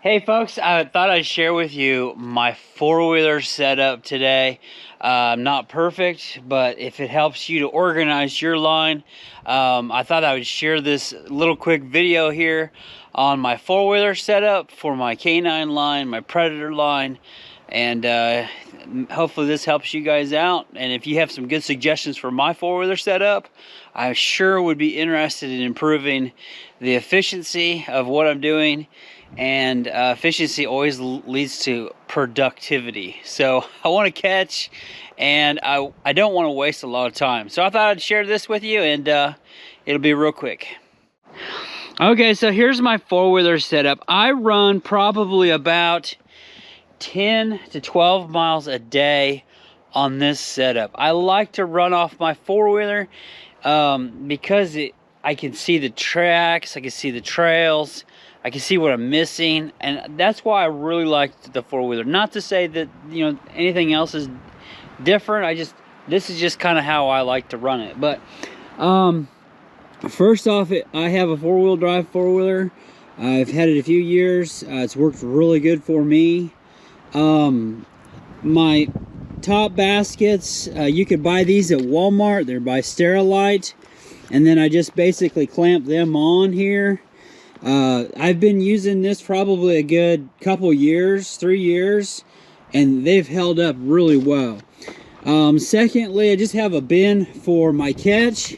Hey folks, I thought I'd share with you my four-wheeler setup today. Not perfect, but if it helps you to organize your line, I thought I would share this little quick video here on my four-wheeler setup for my canine line, my predator line, and hopefully this helps you guys out. And if you have some good suggestions for my four-wheeler setup, I sure would be interested in improving the efficiency of what I'm doing. And efficiency always leads to productivity. So I want to catch, and I don't want to waste a lot of time. So I thought I'd share this with you, and it'll be real quick. Okay, so here's my four-wheeler setup. I run probably about 10 to 12 miles a day on this setup. I like to run off my four-wheeler because I can see the tracks, I can see the trails, I can see what I'm missing, and that's why I really like the four-wheeler. Not to say that, you know, anything else is different. This is just kind of how I like to run it. But first off, I have a four-wheel drive four-wheeler. I've had it a few years. It's worked really good for me. My top baskets, you could buy these at Walmart. They're by Sterilite, and then I just basically clamp them on here. I've been using this probably a good couple years, 3 years, and they've held up really well. Secondly, I just have a bin for my catch,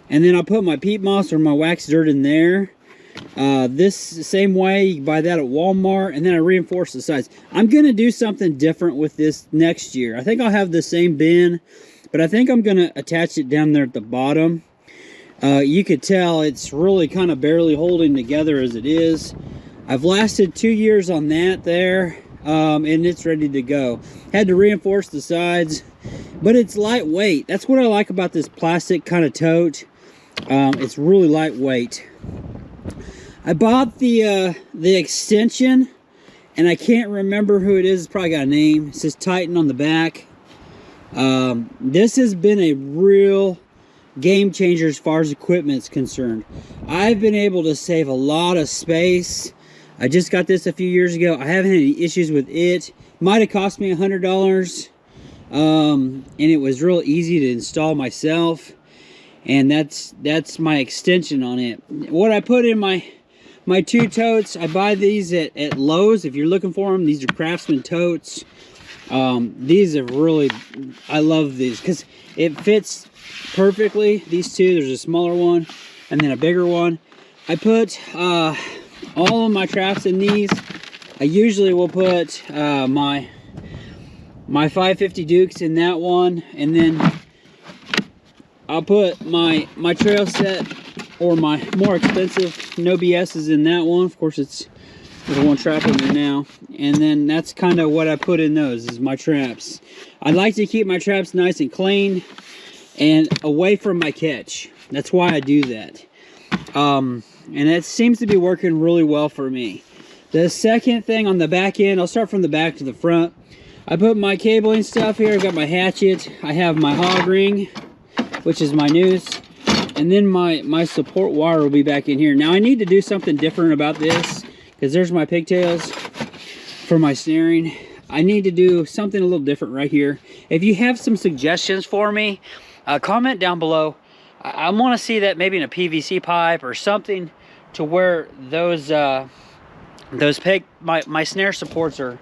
and then I'll put my peat moss or my wax dirt in there. This same way, you can buy that at Walmart, and then I reinforce the sides. I'm going to do something different with this next year. I think I'll have the same bin, but I think I'm going to attach it down there at the bottom. You could tell it's really kind of barely holding together as it is. I've lasted 2 years on that there, and it's ready to go. Had to reinforce the sides, but it's lightweight. That's what I like about this plastic kind of tote. It's really lightweight. I bought the extension, and I can't remember who it is. It's probably got a name. It says Titan on the back. This has been a real game changer as far as equipment is concerned. I've been able to save a lot of space. I just got this a few years ago. I haven't had any issues with it. Might have cost me $100, and it was real easy to install myself. And that's my extension on it. What I put in my two totes, I buy these at Lowe's. If you're looking for them, these are Craftsman totes. These are really, I love these because it fits perfectly. These two, there's a smaller one and then a bigger one. I put all of my traps in these. I usually will put my 550 Dukes in that one, and then I'll put my trail set or my more expensive No BS's in that one. Of course, there's one trap in there now, and then that's kind of what I put in those is my traps. I like to keep my traps nice and clean and away from my catch. That's why I do that. And it seems to be working really well for me. The second thing on the back end, I'll start from the back to the front. I put my cabling stuff here. I've got my hatchet. I have my hog ring, which is my noose. And then my support wire will be back in here. Now I need to do something different about this because there's my pigtails for my snaring. I need to do something a little different right here. If you have some suggestions for me, comment down below. I want to see that maybe in a PVC pipe or something to where those my snare supports are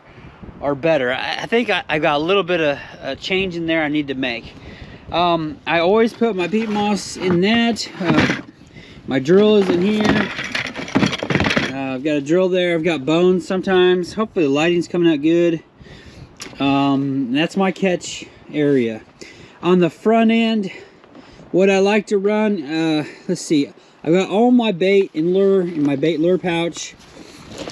better. I think I got a little bit of a change in there I need to make. I always put my peat moss in that. My drill is in here. I've got a drill there. I've got bones sometimes. Hopefully the lighting's coming out good. That's my catch area. On the front end, what I like to run, let's see, I've got all my bait and lure in my bait lure pouch,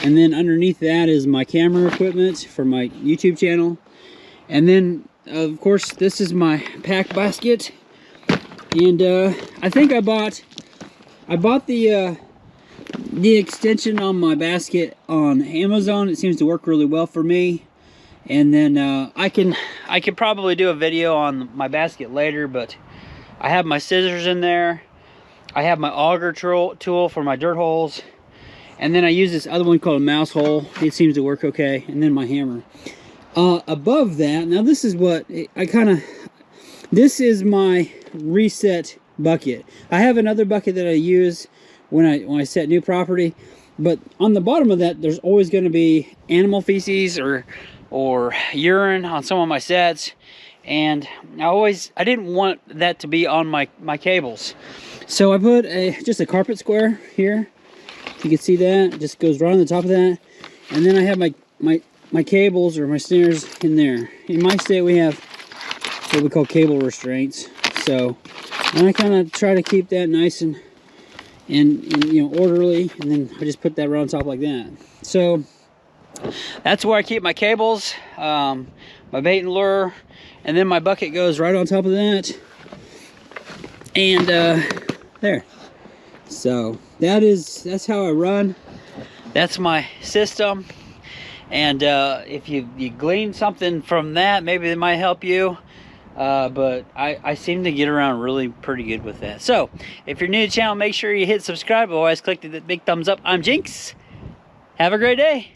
and then underneath that is my camera equipment for my YouTube channel, and then of course this is my pack basket. And I think I bought the extension on my basket on Amazon. It seems to work really well for me. And then I could probably do a video on my basket later, but I have my scissors in there. I have my auger tool for my dirt holes. And then I use this other one called a mouse hole. It seems to work okay. And then my hammer. Above that, now this is what this is my reset bucket. I have another bucket that I use when I set new property, but on the bottom of that, there's always going to be animal feces or urine on some of my sets, and I didn't want that to be on my cables, so I put just a carpet square here. If you can see that, it just goes right on the top of that, and then I have my cables or my snares in there. In my state, we have what we call cable restraints. So I kind of try to keep that nice and you know, orderly, and then I just put that right on top like that. So that's where I keep my cables, my bait and lure, and then my bucket goes right on top of that. And there. So that's how I run. That's my system. And if you glean something from that, maybe it might help you. But I seem to get around really pretty good with that. So if you're new to the channel, make sure you hit subscribe. Otherwise, click the big thumbs up. I'm Jinx. Have a great day.